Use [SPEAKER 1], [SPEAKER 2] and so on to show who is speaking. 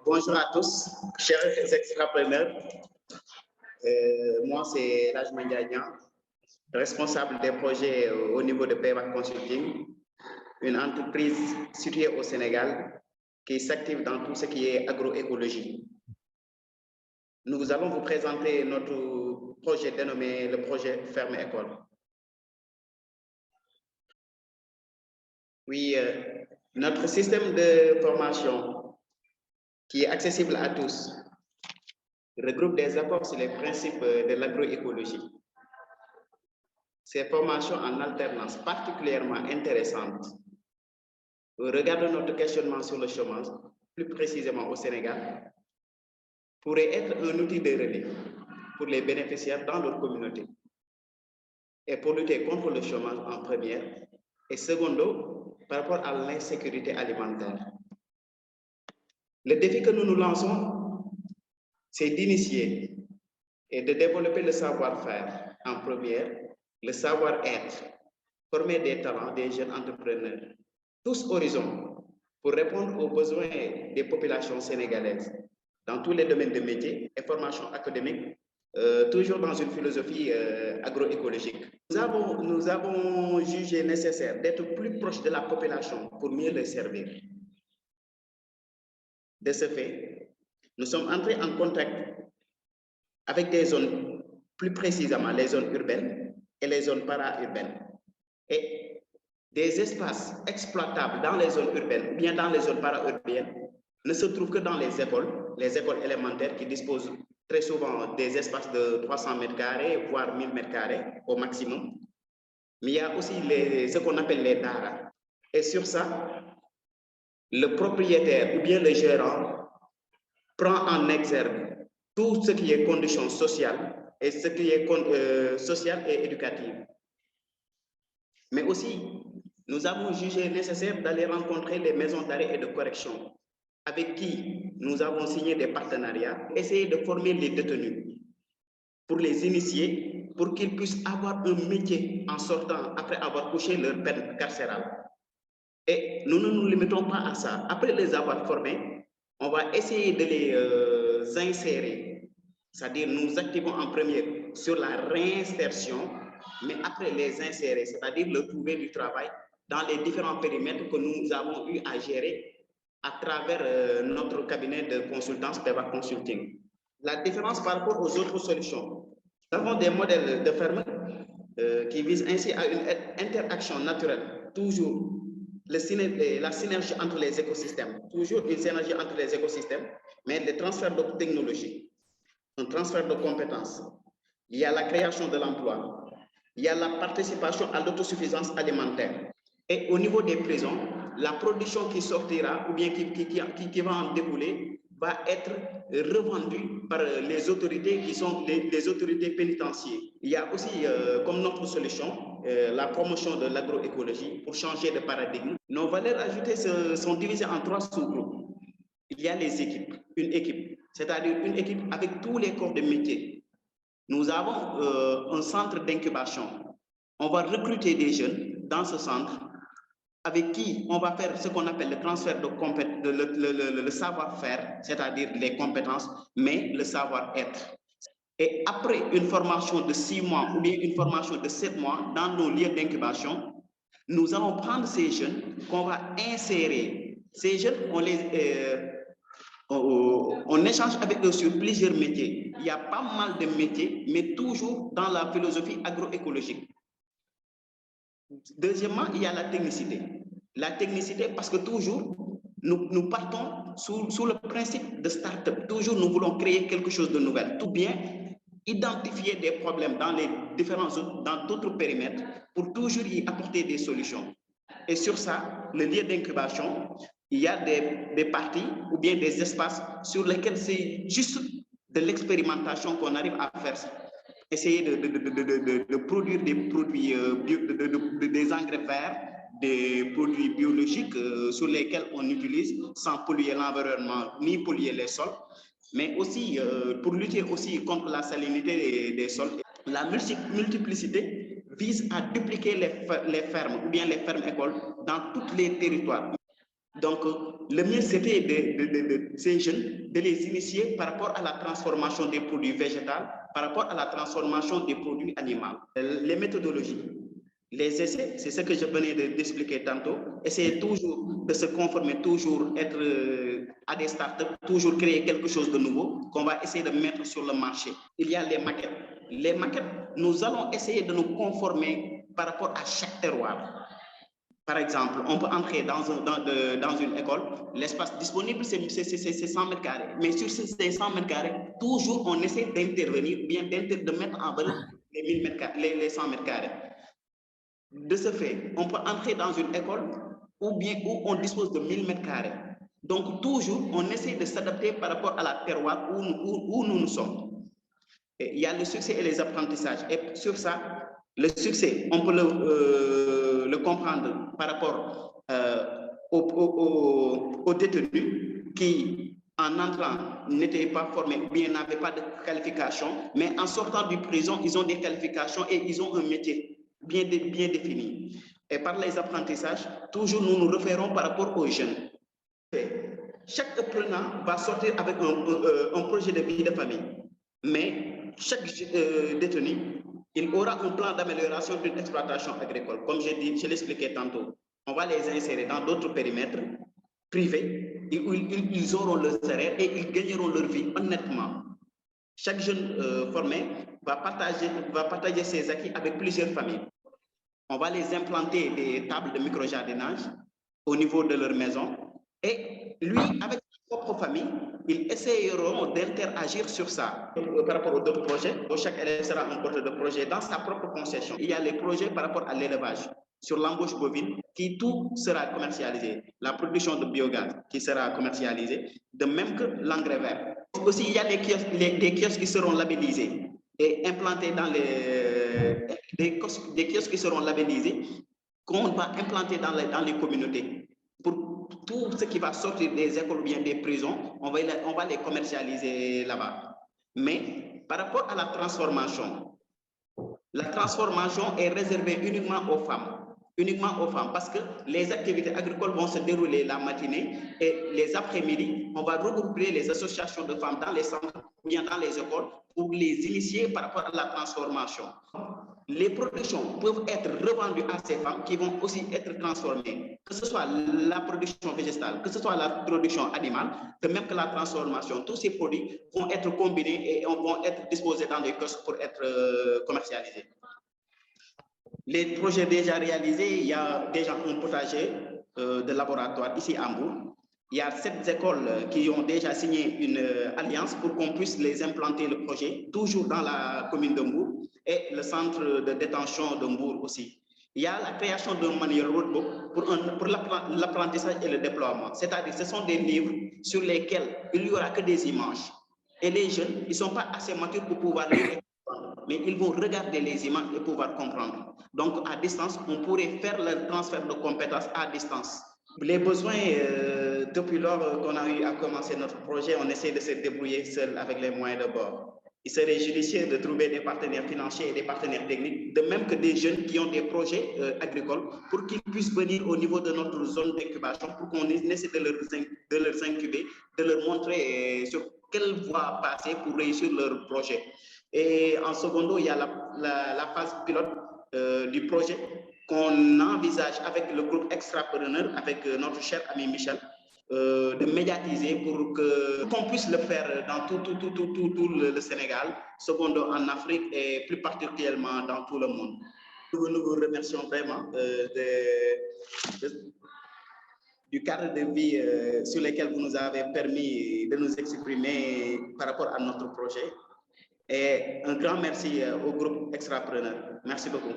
[SPEAKER 1] Bonjour à tous, chers extrapreneurs. Moi, c'est Rajman Diagnan, responsable des projets au niveau de Payback Consulting, une entreprise située au Sénégal qui s'active dans tout ce qui est agroécologie. Nous allons vous présenter notre projet dénommé le projet Ferme École. Oui, notre système de formation qui est accessible à tous regroupe des apports sur les principes de l'agroécologie. Ces formations en alternance particulièrement intéressantes regardant notre questionnement sur le chômage, plus précisément au Sénégal, pourraient être un outil de relais pour les bénéficiaires dans leur communauté et pour lutter contre le chômage en première et secondo par rapport à l'insécurité alimentaire. Le défi que nous nous lançons, c'est d'initier et de développer le savoir-faire en première, le savoir-être, former des talents, des jeunes entrepreneurs, tous horizons, pour répondre aux besoins des populations sénégalaises dans tous les domaines de métiers et formation académique, toujours dans une philosophie agroécologique. Nous avons jugé nécessaire d'être plus proche de la population pour mieux les servir. De ce fait, nous sommes entrés en contact avec des zones, plus précisément les zones urbaines et les zones para-urbaines. Et des espaces exploitables dans les zones urbaines ou bien dans les zones para-urbaines ne se trouvent que dans les écoles élémentaires qui disposent très souvent des espaces de 300 mètres carrés, voire 1000 mètres carrés au maximum. Mais il y a aussi ce qu'on appelle les daara. Et sur ça, le propriétaire ou bien le gérant prend en exergue tout ce qui est conditions sociales et ce qui est social et éducatif. Mais aussi, nous avons jugé nécessaire d'aller rencontrer les maisons d'arrêt et de correction avec qui nous avons signé des partenariats, essayer de former les détenus pour les initier, pour qu'ils puissent avoir un métier en sortant après avoir couché leur peine carcérale. Et nous ne nous limitons pas à ça. Après les avoir formés, on va essayer de les insérer, c'est-à-dire nous activons en premier sur la réinsertion, mais après les insérer, c'est-à-dire le trouver du travail dans les différents périmètres que nous avons eu à gérer à travers notre cabinet de consultance Payback Consulting. La différence par rapport aux autres solutions, nous avons des modèles de ferme qui visent ainsi à une interaction naturelle, toujours la synergie entre les écosystèmes, toujours une synergie entre les écosystèmes, mais le transfert de technologie, un transfert de compétences. Il y a la création de l'emploi, il y a la participation à l'autosuffisance alimentaire. Et au niveau des prisons, la production qui sortira ou bien qui va en découler va être revendue par les autorités qui sont les autorités pénitentiaires. Il y a aussi comme notre solution la promotion de l'agroécologie pour changer de paradigme. Nos valeurs ajoutées sont divisées en 3 sous-groupes. Il y a les équipes, une équipe, c'est-à-dire une équipe avec tous les corps de métier. Nous avons un centre d'incubation. On va recruter des jeunes dans ce centre avec qui on va faire ce qu'on appelle le transfert de compétences, le savoir-faire, c'est-à-dire les compétences, mais le savoir-être. Et après une formation de 6 mois ou bien une formation de 7 mois dans nos lieux d'incubation, nous allons prendre ces jeunes qu'on va insérer. Ces jeunes, on échange avec eux sur plusieurs métiers. Il y a pas mal de métiers, mais toujours dans la philosophie agroécologique. Deuxièmement, il y a la technicité. La technicité, parce que toujours, nous partons sous le principe de start-up. Toujours, nous voulons créer quelque chose de nouvel. Tout bien identifier des problèmes dans dans d'autres périmètres pour toujours y apporter des solutions. Et sur ça, le lieu d'incubation, il y a des parties ou bien des espaces sur lesquels c'est juste de l'expérimentation qu'on arrive à faire. Essayer de produire des produits, des engrais verts, des produits biologiques sur lesquels on utilise sans polluer l'environnement ni polluer les sols, mais aussi pour lutter aussi contre la salinité des sols. La multiplicité vise à dupliquer les fermes ou bien les fermes-écoles dans tous les territoires. Donc, le mieux, c'était de ces jeunes, de les initier par rapport à la transformation des produits végétaux, par rapport à la transformation des produits animaux. Les méthodologies, les essais, c'est ce que je venais d'expliquer tantôt. Essayer toujours de se conformer, toujours être à des startups, toujours créer quelque chose de nouveau qu'on va essayer de mettre sur le marché. Il y a les maquettes. Les maquettes, nous allons essayer de nous conformer par rapport à chaque terroir. Par exemple, on peut entrer dans une école, l'espace disponible, c'est 100 mètres carrés. Mais sur ces 100 mètres carrés, toujours on essaie d'intervenir, bien de mettre en valeur les 100 mètres carrés. De ce fait, on peut entrer dans une école où on dispose de 1000 mètres carrés. Donc, toujours, on essaie de s'adapter par rapport à la terroir où nous sommes. Et il y a le succès et les apprentissages. Et sur ça, le succès, on peut le comprendre par rapport aux détenus qui, en entrant, n'étaient pas formés ou bien n'avaient pas de qualification, mais en sortant de prison, ils ont des qualifications et ils ont un métier bien défini. Et par les apprentissages, toujours nous nous référons par rapport aux jeunes. Chaque apprenant va sortir avec un projet de vie de famille, mais chaque détenu, il aura un plan d'amélioration d'une exploitation agricole. Comme je l'expliquais tantôt, on va les insérer dans d'autres périmètres privés où ils auront leur salaire et ils gagneront leur vie honnêtement. Chaque jeune formé va partager ses acquis avec plusieurs familles. On va les implanter des tables de micro-jardinage au niveau de leur maison et lui, avec sa propre famille, ils essayeront d'interagir sur ça. Par rapport aux autres projets, chaque élève sera un porteur de projet dans sa propre concession. Il y a les projets par rapport à l'élevage, sur l'embauche bovine, qui tout sera commercialisé. La production de biogaz qui sera commercialisée, de même que l'engrais vert. Aussi, il y a des kiosques qui seront labellisés et implantés dans des kiosques qui seront labellisés, qu'on va implanter dans les communautés. Pour tout ce qui va sortir des écoles ou bien des prisons, on va les commercialiser là-bas. Mais par rapport à la transformation est réservée uniquement aux femmes. Uniquement aux femmes, parce que les activités agricoles vont se dérouler la matinée et les après-midi, on va regrouper les associations de femmes dans les centres ou bien dans les écoles pour les initier par rapport à la transformation. Les productions peuvent être revendues à ces femmes qui vont aussi être transformées, que ce soit la production végétale, que ce soit la production animale, de même que la transformation. Tous ces produits vont être combinés et vont être disposés dans des kiosques pour être commercialisés. Les projets déjà réalisés, il y a déjà un potager de laboratoire ici à Hambourg. Il y a 7 écoles qui ont déjà signé une alliance pour qu'on puisse les implanter le projet, toujours dans la commune de Hambourg, et le centre de détention de Hambourg aussi. Il y a la création d'un manuel roadbook pour l'apprentissage et le déploiement. C'est-à-dire, ce sont des livres sur lesquels il n'y aura que des images. Et les jeunes, ils ne sont pas assez matures pour pouvoir lire, mais ils vont regarder les images et pouvoir comprendre. Donc, à distance, on pourrait faire le transfert de compétences à distance. Les besoins, depuis lors qu'on a eu à commencer notre projet, on essaie de se débrouiller seul avec les moyens de bord. Il serait judicieux de trouver des partenaires financiers et des partenaires techniques, de même que des jeunes qui ont des projets agricoles, pour qu'ils puissent venir au niveau de notre zone d'incubation, pour qu'on essaie de leur incuber, de leur montrer sur quelle voie passer pour réussir leur projet. Et en secondo, il y a la phase pilote du projet qu'on envisage avec le groupe Extrapreneur, avec notre cher ami Michel, de médiatiser pour qu'on puisse le faire dans tout le Sénégal, secondo en Afrique et plus particulièrement dans tout le monde. Nous vous remercions vraiment du cadre de vie sur lequel vous nous avez permis de nous exprimer par rapport à notre projet. Et un grand merci au groupe Extrapreneur. Merci beaucoup.